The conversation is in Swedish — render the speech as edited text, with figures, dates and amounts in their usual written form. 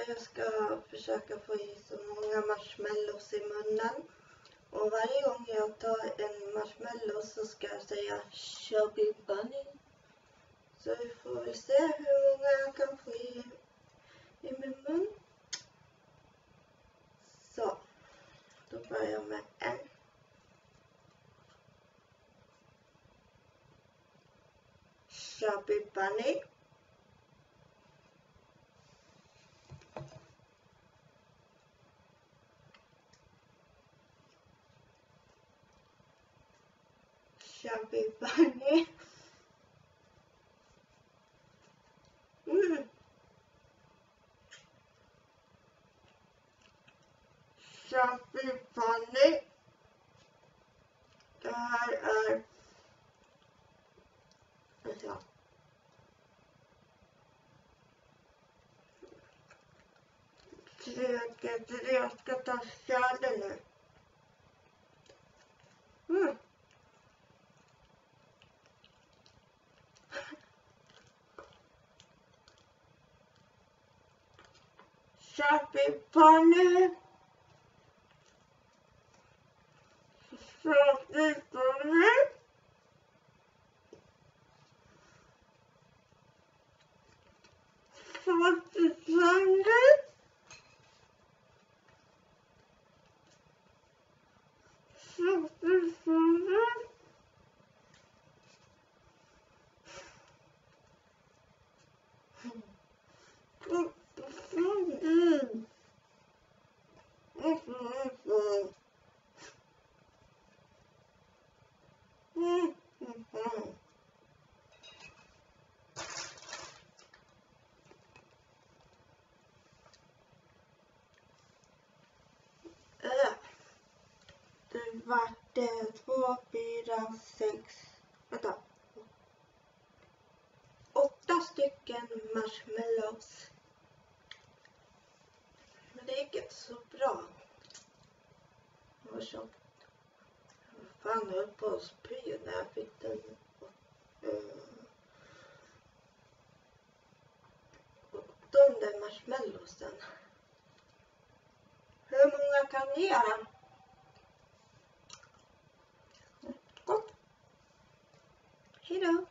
jag ska försöka få i så många marshmallows i munnen. Och varje gång jag tar en marshmallow så ska jag säga Chubby Bunny. Så vi får väl se hur många jag kan få i min mun. Så, då börjar jag med en. Chubby Bunny. Chubby Bunny. Chubby Bunny. Det här är... Ja. Jag ska ta fjärde nu. Chubby Bunny. Chubby Bunny. Chubby Bunny. Chubby Bunny. Det var det 2, 4, 6, vänta. 8 stycken marshmallows. Men det gick inte så bra. Det var tjockt. Fan, jag höll på att spy när jag fick den. De där marshmallowsen. Hur många kan ni göra? Gott. Hejdå.